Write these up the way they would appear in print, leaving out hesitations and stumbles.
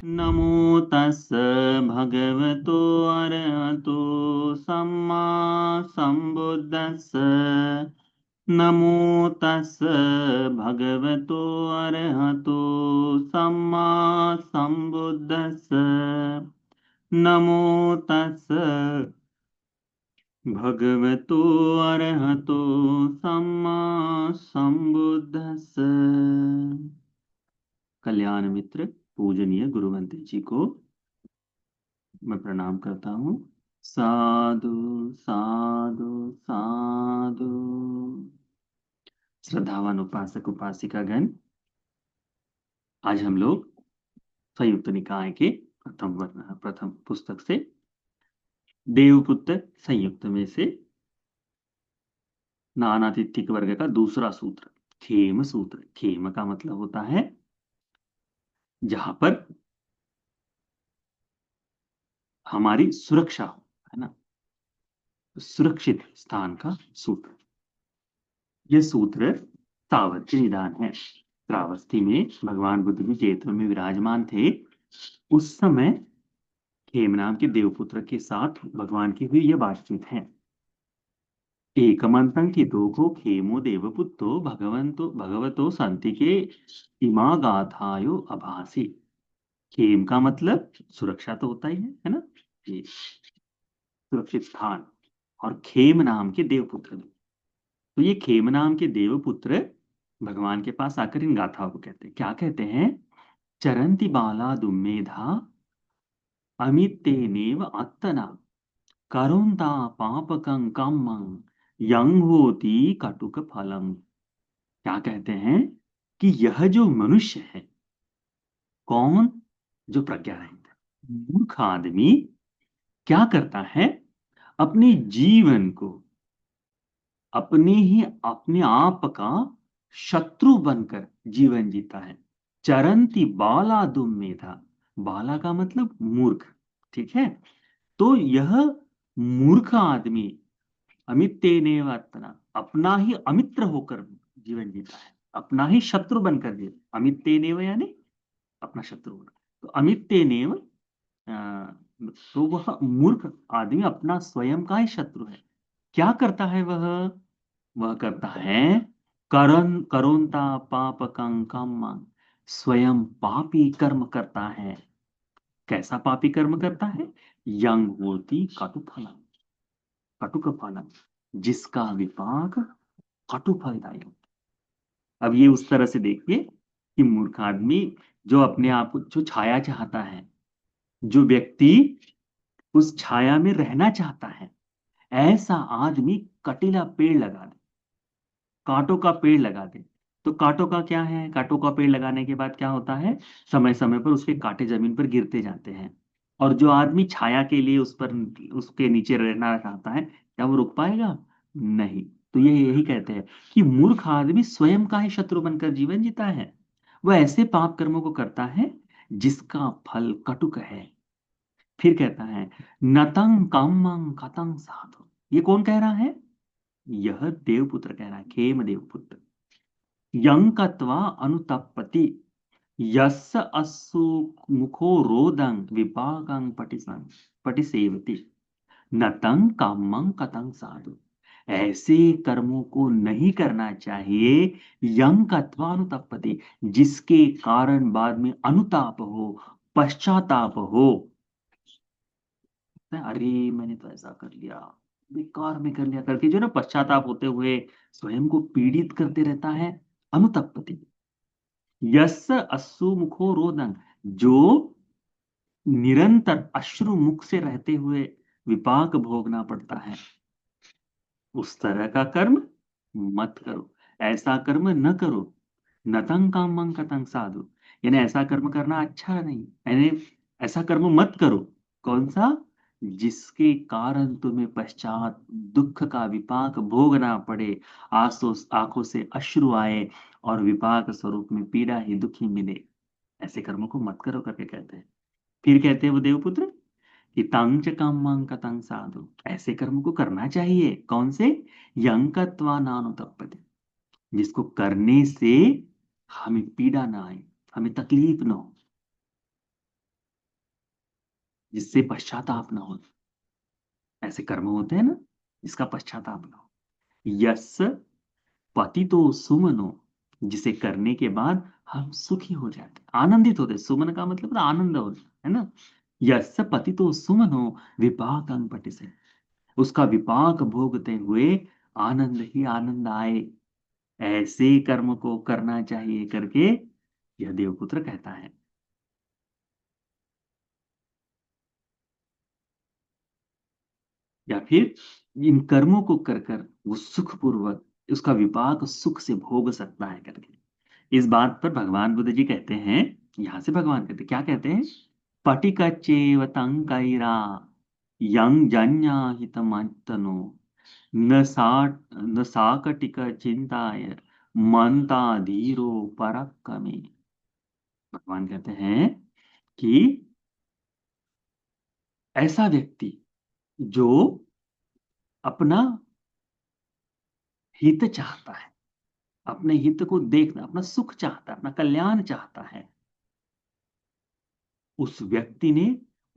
नमो तस् भगवतो अरहतो सम्मा सम्बुद्धस्स। नमो तस् भगवतो अरहतो सम्मा सम्बुद्धस्स। नमो तस् भगवतो अरहतो सम्मा सम्बुद्धस्स। कल्याण मित्र पूजनीय गुरुवंत जी को मैं प्रणाम करता हूँ। साधु साधु साधु। श्रद्धावान उपासक उपासिकागण, आज हम लोग संयुक्त निकाय के प्रथम पुस्तक से देवपुत्र संयुक्त में से नानातिथिक वर्ग का दूसरा सूत्र खेम सूत्र। खेम का मतलब होता है जहां पर हमारी सुरक्षा हो, है ना, सुरक्षित स्थान का सूत्र। यह सूत्र सावर्त निदान है। श्रावस्ती में भगवान बुद्ध भी जैतवन में विराजमान थे। उस समय खेम नाम के देवपुत्र के साथ भगवान की हुई यह बातचीत है। एकमंतं की दो को खेमो देवपुत्रो भगवंतो भगवतो संति के इमा गाथायो अभासी। खेम का मतलब सुरक्षा तो होता ही है ना, ये सुरक्षित स्थान। और खेम नाम के देवपुत्र, तो ये खेम नाम के देवपुत्र भगवान के पास आकर इन गाथाओं को कहते हैं। क्या कहते हैं? चरंती बाला दुमेधा अमितेनेव अत्तना करुंता पापकं कम्मं यंग होती कटुक फलम। क्या कहते हैं कि यह जो मनुष्य है, कौन? जो प्रज्ञा रहित है, मूर्ख आदमी क्या करता है? अपने जीवन को अपने आप का शत्रु बनकर जीवन जीता है। चरंती बाला दुमेधा, बाला का मतलब मूर्ख, ठीक है। तो यह मूर्ख आदमी अमित्तेनेवात्तना, अपना ही अमित्र होकर जीवन जीता है, अपना ही शत्रु बनकर जीवन। अमित्तेनेव यानी अपना शत्रु होना। तो अमित्तेनेव, तो वह मूर्ख आदमी अपना स्वयं का ही शत्रु है। क्या करता है वह करता है करोंता पाप कंकम, स्वयं पापी कर्म करता है। कैसा पापी कर्म करता है? यंग होती कटुफलम, कटुक फलम, जिसका विपाक कटु फलदायी होता है। अब ये उस तरह से देखिए कि मूर्ख आदमी जो अपने आप को जो छाया चाहता है, जो व्यक्ति उस छाया में रहना चाहता है, ऐसा आदमी कटीला पेड़ लगा दे, कांटों का पेड़ लगा दे। तो कांटों का क्या है? कांटों का पेड़ लगाने के बाद क्या होता है? समय समय पर उसके कांटे जमीन पर गिरते जाते हैं। और जो आदमी छाया के लिए उस पर उसके नीचे रहना चाहता है, क्या वो रुक पाएगा? नहीं। तो ये यही कहते हैं कि मूर्ख आदमी स्वयं का ही शत्रु बनकर जीवन जीता है। वह ऐसे पाप कर्मों को करता है जिसका फल कटुक है। फिर कहता है नतंग कामं कतंग साधु। ये कौन कह रहा है? यह देवपुत्र कह रहा है, खेम देवपुत्र। यंकत्वा अनुतप्पति यस्य अस्सु मुखो रोदं विपाकं पटिसेवति नतं कामं कतं साधु। ऐसे कर्मों को नहीं करना चाहिए। यंकत्वा अनुतप्पति, जिसके कारण बाद में अनुताप हो, पश्चाताप हो। अरे मैंने तो ऐसा कर लिया, बेकार में कर लिया करके जो ना पश्चाताप होते हुए स्वयं को पीड़ित करते रहता है, अनुतप्पति। यस्य अश्रु मुखो रोदन, जो निरंतर अश्रु मुख से रहते हुए विपाक भोगना पड़ता है, उस तरह का कर्म मत करो, ऐसा कर्म न करो। नतंग कामं कतंग साधु, यानी ऐसा कर्म करना अच्छा नहीं, यानी ऐसा कर्म मत करो। कौन सा? जिसके कारण तुम्हें पश्चात दुख का विपाक भोगना पड़े, आंसू आंखों से अश्रु आए और विपाक स्वरूप में पीड़ा ही दुखी मिले। ऐसे कर्मों को मत करो करके कहते हैं। फिर कहते हैं वो देवपुत्र कि तंग च कामं कतंग साधु, ऐसे कर्म को करना चाहिए। कौन से? यंकत्वा नानुतप्पति, जिसको करने से हमें पीड़ा ना आए, हमें तकलीफ ना हो। जिससे पश्चाताप ना हो। ऐसे कर्म होते हैं ना, जिसका पश्चाताप ना हो। यस पतितो सुमनो, जिसे करने के बाद हम सुखी हो जाते, आनंदित होते। सुमन का मतलब आनंद होता है ना। यस पतितो सुमनो विपाकं पटिसे, उसका विपाक भोगते हुए आनंद ही आनंद आए, ऐसे कर्म को करना चाहिए करके यह देवपुत्र कहता है। या फिर इन कर्मों को कर कर वो सुखपूर्वक उसका विपाक सुख से भोग सकता है करके। इस बात पर भगवान बुद्ध जी कहते हैं, यहां से भगवान कहते क्या कहते हैं, पटिकच्चेव तंकैरा यं जन्या हितमतनो न सा न साकटिक चिंताय मनता धीरो परक्कमे। भगवान कहते हैं कि ऐसा व्यक्ति जो अपना हित चाहता है, अपने हित को देखना, अपना सुख चाहता है, अपना कल्याण चाहता है, उस व्यक्ति ने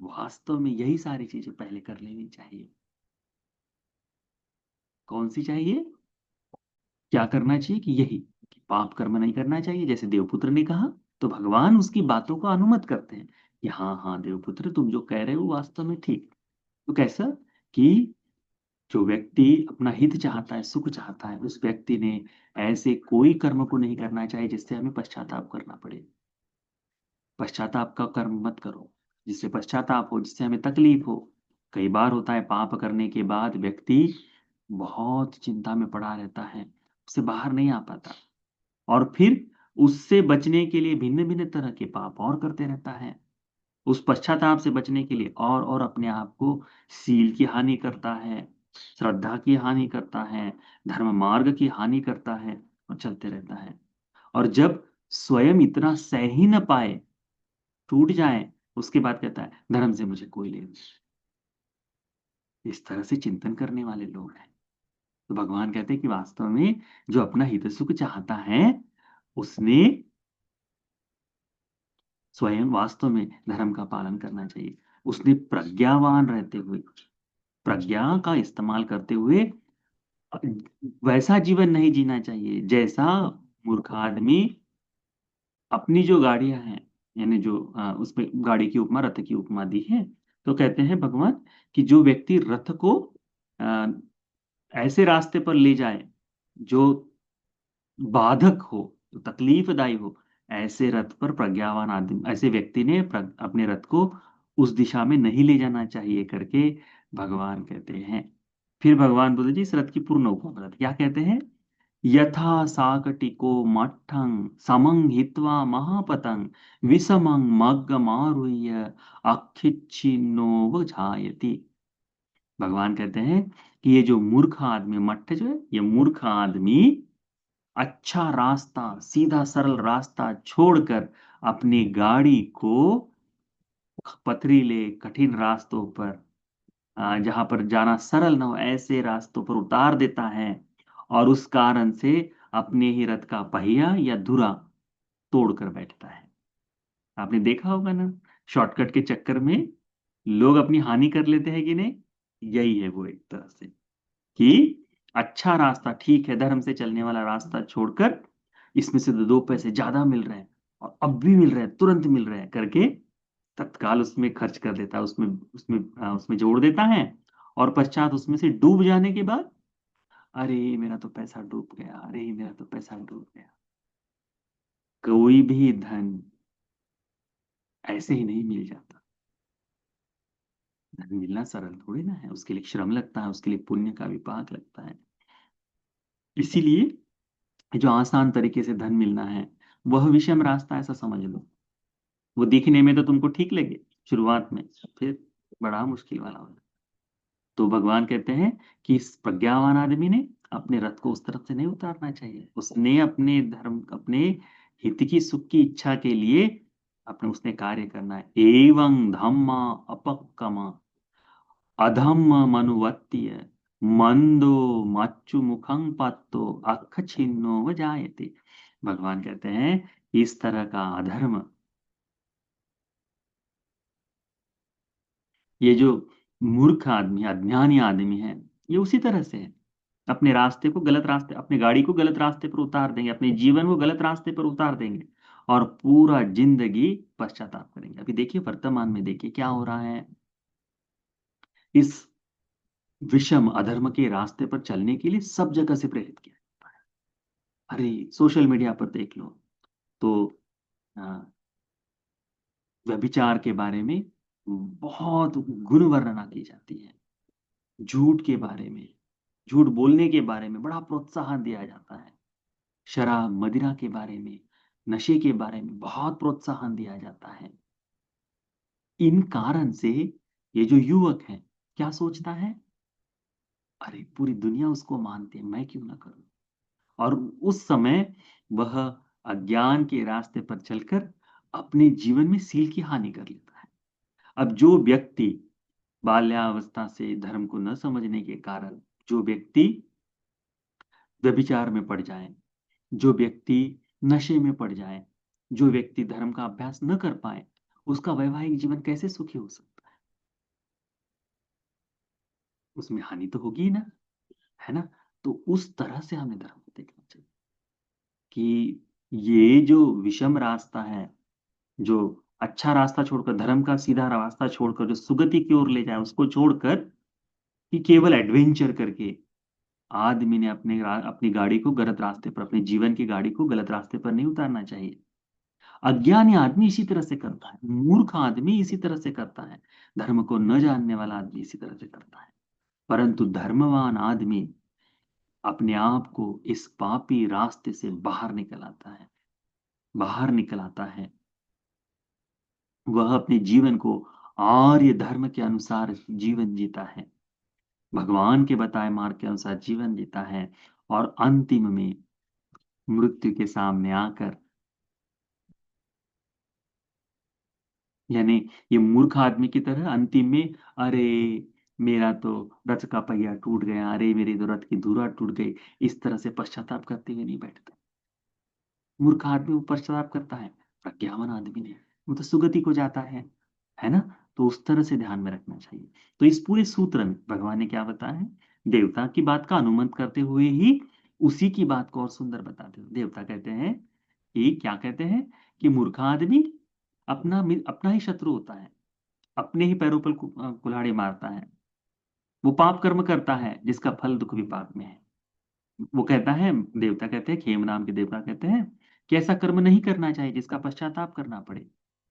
वास्तव में यही सारी चीजें पहले कर लेनी चाहिए। कौन सी चाहिए? क्या करना चाहिए कि यही, कि पाप कर्म नहीं करना चाहिए, जैसे देवपुत्र ने कहा। तो भगवान उसकी बातों को अनुमत करते हैं कि हाँ हाँ देवपुत्र, तुम जो कह रहे हो वास्तव में ठीक। तो कैसा कि जो व्यक्ति अपना हित चाहता है, सुख चाहता है, उस व्यक्ति ने ऐसे कोई कर्म को नहीं करना चाहिए जिससे हमें पश्चाताप करना पड़े। पश्चाताप का कर्म मत करो, जिससे पश्चाताप हो, जिससे हमें तकलीफ हो। कई बार होता है पाप करने के बाद व्यक्ति बहुत चिंता में पड़ा रहता है, उससे बाहर नहीं आ पाता, और फिर उससे बचने के लिए भिन्न भिन्न तरह के पाप और करते रहता है। उस पश्चाताप से बचने के लिए और अपने आप को सील की हानि करता है, श्रद्धा की हानि करता है, धर्म मार्ग की हानि करता है, और चलते रहता है। और जब स्वयं इतना सह ही न पाए, टूट जाए, उसके बाद कहता है धर्म से मुझे कोई लेना नहीं। इस तरह से चिंतन करने वाले लोग हैं। तो भगवान कहते हैं कि वास्तव में जो अपना हित सुख चाहता है, उसने स्वयं वास्तव में धर्म का पालन करना चाहिए। उसने प्रज्ञावान रहते हुए, प्रज्ञा का इस्तेमाल करते हुए वैसा जीवन नहीं जीना चाहिए जैसा मूर्ख आदमी अपनी जो गाड़ियां हैं, यानी जो उसमें गाड़ी की उपमा रथ की उपमा दी है। तो कहते हैं भगवान कि जो व्यक्ति रथ को अ, ऐसे रास्ते पर ले जाए जो बाधक हो, जो तकलीफदायी हो, ऐसे रथ पर प्रज्ञावान आदमी, ऐसे व्यक्ति ने अपने रथ को उस दिशा में नहीं ले जाना चाहिए करके भगवान कहते हैं। फिर भगवान बुद्ध जी इस रथ की पूर्ण उपमा बताते क्या कहते हैं, यथा साकटिको मठ्ठं समं हित्वा महापतं विषमं मग्गमारुह्य अक्षिच्छिन्नो जायति। भगवान कहते हैं कि ये जो मूर्ख आदमी, मट्ठ जो है, ये मूर्ख आदमी अच्छा रास्ता, सीधा सरल रास्ता छोड़कर अपनी गाड़ी को पथरीले कठिन रास्तों पर, जहां पर जाना सरल ना हो, ऐसे रास्तों पर उतार देता है, और उस कारण से अपने ही रथ का पहिया या धुरा तोड़कर बैठता है। आपने देखा होगा ना, शॉर्टकट के चक्कर में लोग अपनी हानि कर लेते हैं कि नहीं। यही है वो, एक तरह से कि अच्छा रास्ता, ठीक है, धर्म से चलने वाला रास्ता छोड़कर इसमें से तो 2 पैसे ज्यादा मिल रहे हैं, और अब भी मिल रहे हैं, तुरंत मिल रहे हैं करके तत्काल उसमें खर्च कर देता है, उसमें जोड़ देता है। और पश्चात उसमें से डूब जाने के बाद, अरे मेरा तो पैसा डूब गया, अरे मेरा तो पैसा डूब गया। कोई भी धन ऐसे ही नहीं मिल जाता। धन मिलना सरल थोड़ी ना है, उसके लिए श्रम लगता है, उसके लिए पुण्य का विपाक लगता है। इसीलिए जो आसान तरीके से धन मिलना है, वह विषम रास्ता, ऐसा समझ लो। वो दिखने में तो तुमको ठीक लगे शुरुआत में, फिर बड़ा मुश्किल वाला हो। तो भगवान कहते हैं कि इस प्रज्ञावान आदमी ने अपने रथ को उस तरफ से नहीं उतारना चाहिए। उसने अपने धर्म, अपने हित की सुख की इच्छा के लिए अपने उसने कार्य करना है। एवं धम्मा अपक्कमा अधम्म मनुवत्तीय मंदो मच्चु मुखं पत्तो अख छिन्नो व जायते। भगवान कहते हैं इस तरह का अधर्म, ये जो मूर्ख आदमी, अज्ञानी आदमी है, ये उसी तरह से है। अपने रास्ते को गलत रास्ते, अपनी गाड़ी को गलत रास्ते पर उतार देंगे, अपने जीवन को गलत रास्ते पर उतार देंगे और पूरा जिंदगी पश्चाताप करेंगे। अभी देखिए वर्तमान में, देखिए क्या हो रहा है। इस विषम अधर्म के रास्ते पर चलने के लिए सब जगह से प्रेरित किया जाता है। अरे सोशल मीडिया पर देख लो तो अ, व्यभिचार के बारे में बहुत गुण वर्णना की जाती है। झूठ के बारे में, झूठ बोलने के बारे में बड़ा प्रोत्साहन दिया जाता है। शराब मदिरा के बारे में, नशे के बारे में बहुत प्रोत्साहन दिया जाता है। इन कारण से ये जो युवक है क्या सोचता है, अरे पूरी दुनिया उसको मानती है, मैं क्यों ना करूं। और उस समय वह अज्ञान के रास्ते पर चलकर अपने जीवन में सील की हानि कर लेता है। अब जो व्यक्ति बाल्यावस्था से धर्म को न समझने के कारण जो व्यक्ति व्यभिचार में पड़ जाए, जो व्यक्ति नशे में पड़ जाए, जो व्यक्ति धर्म का अभ्यास न कर पाए, उसका वैवाहिक जीवन कैसे सुखी हो सकता है? उसमें हानि तो होगी ही ना, है ना? तो उस तरह से हमें धर्म को देखना चाहिए कि ये जो विषम रास्ता है, जो अच्छा रास्ता छोड़कर, धर्म का सीधा रास्ता छोड़कर जो सुगति की ओर ले जाए, उसको छोड़कर कि केवल एडवेंचर करके आदमी ने अपनी गाड़ी को गलत रास्ते पर, अपने जीवन की गाड़ी को गलत रास्ते पर नहीं उतारना चाहिए। अज्ञानी आदमी इसी तरह से करता है, मूर्ख आदमी इसी तरह से करता है, धर्म को न जानने वाला आदमी इसी तरह से करता है। परंतु धर्मवान आदमी अपने आप को इस पापी रास्ते से बाहर निकल आता है, बाहर निकल आता है। वह अपने जीवन को आर्य धर्म के अनुसार जीवन जीता है, भगवान के बताए मार्ग के अनुसार जीवन जीता है और अंतिम में मृत्यु के सामने आकर, यानी ये मूर्ख आदमी की तरह अंतिम में, अरे मेरा तो रथ का पहिया टूट गया, अरे मेरी तो रथ की धुरा टूट गई, इस तरह से पश्चाताप करते हुए नहीं बैठता। मूर्ख आदमी वो पश्चाताप करता है, प्रज्ञावान आदमी ने वो तो सुगति को जाता है ना? तो उस तरह से ध्यान में रखना चाहिए। तो इस पूरे सूत्र में भगवान ने क्या बताया है, देवता की बात का अनुमत करते हुए ही उसी की बात को और सुंदर बताते हुए देवता कहते हैं कि, क्या कहते हैं कि मूर्ख आदमी अपना ही शत्रु होता है, अपने ही पैरों पर कुल्हाड़ी मारता है। वो पाप कर्म करता है जिसका फल दुख विपाक में है। वो कहता है, देवता कहते हैं, खेम नाम के देवता कहते हैं कि ऐसा कर्म नहीं करना चाहिए जिसका पश्चाताप करना पड़े।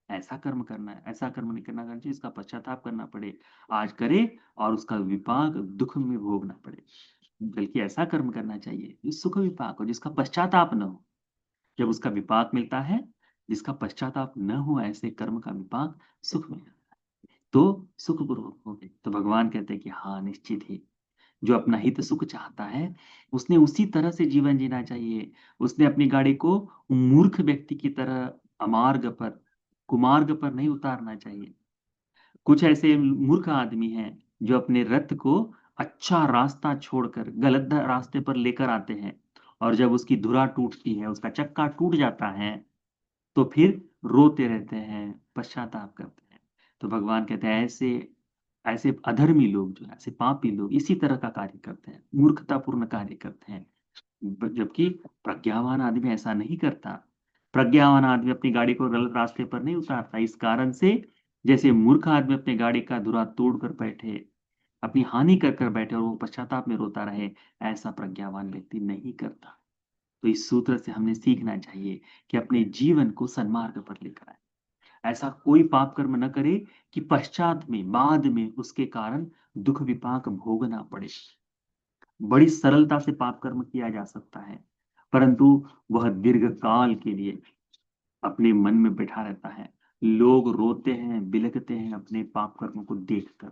ऐसा कर्म करना है, ऐसा कर्म नहीं करना चाहिए जिसका पश्चाताप करना पड़े। आज करे और उसका विपाक दुख में भोगना पड़े। बल्कि ऐसा कर्म करना चाहिए जो सुख विपाक हो, जिसका पश्चाताप न हो। जब उसका विपाक मिलता है, जिसका पश्चाताप न हो, ऐसे कर्म का विपाक सुख मिलता है। तो सुखपूर्वक हो गए। तो भगवान कहते हैं कि हाँ निश्चित ही जो अपना हित सुख चाहता है, उसने उसी तरह से जीवन जीना चाहिए। उसने अपनी गाड़ी को मूर्ख व्यक्ति की तरह अमार्ग पर, कुमार्ग पर नहीं उतारना चाहिए। कुछ ऐसे मूर्ख आदमी हैं जो अपने रथ को अच्छा रास्ता छोड़कर गलत रास्ते पर लेकर आते हैं, और जब उसकी धुरा टूटती है, उसका चक्का टूट जाता है, तो फिर रोते रहते हैं, पश्चाताप करते हैं। तो भगवान कहते हैं ऐसे ऐसे अधर्मी लोग, जो ऐसे पापी लोग इसी तरह का कार्य करते हैं, मूर्खतापूर्ण कार्य करते हैं। जबकि प्रज्ञावान आदमी ऐसा नहीं करता। प्रज्ञावान आदमी अपनी गाड़ी को गलत रास्ते पर नहीं उतारता। इस कारण से जैसे मूर्ख आदमी अपनी गाड़ी का धुरा तोड़ कर बैठे, अपनी हानि कर कर बैठे और वो पश्चाताप में रोता रहे, ऐसा प्रज्ञावान व्यक्ति नहीं करता। तो इस सूत्र से हमने सीखना चाहिए कि अपने जीवन को सन्मार्ग पर लेकर आए। ऐसा कोई पाप कर्म न करे कि पश्चात में, बाद में उसके कारण दुख विपाक भोगना पड़े। बड़ी सरलता से पाप कर्म किया जा सकता है, परंतु वह दीर्घ काल के लिए अपने मन में बैठा रहता है। लोग रोते हैं, बिलखते हैं अपने पाप कर्मों को देखकर।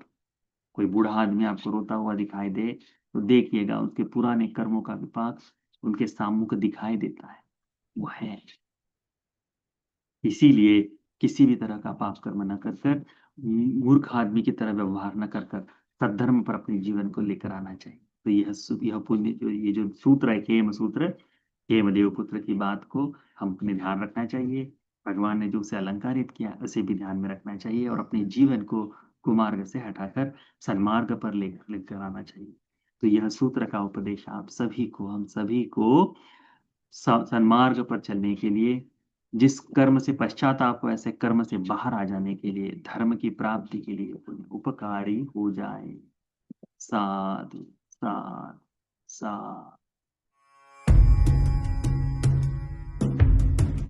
कोई बूढ़ा आदमी आपको रोता हुआ दिखाई दे तो देखिएगा, उसके पुराने कर्मों का विपाक उनके सामने दिखाई देता है। वो है, इसीलिए किसी भी तरह का पाप कर्म न कर कर, मूर्ख आदमी की तरह व्यवहार न कर कर सद्धर्म पर अपने जीवन को लेकर आना चाहिए। तो यह पुण्य जो, ये जो सूत्र है, खेम सूत्र, हेम देवपुत्र की बात को हम अपने ध्यान रखना चाहिए। भगवान ने जो उसे अलंकारित किया उसे भी ध्यान में रखना चाहिए और अपने जीवन को कुमार्ग से हटाकर सन्मार्ग पर लेकर आना चाहिए। तो यह सूत्र का उपदेश आप सभी को, हम सभी को सन्मार्ग पर चलने के लिए, जिस कर्म से पश्चाताप हो ऐसे कर्म से बाहर आ जाने के लिए, धर्म की प्राप्ति के लिए उपकारी हो जाए। साधु साधु साधु।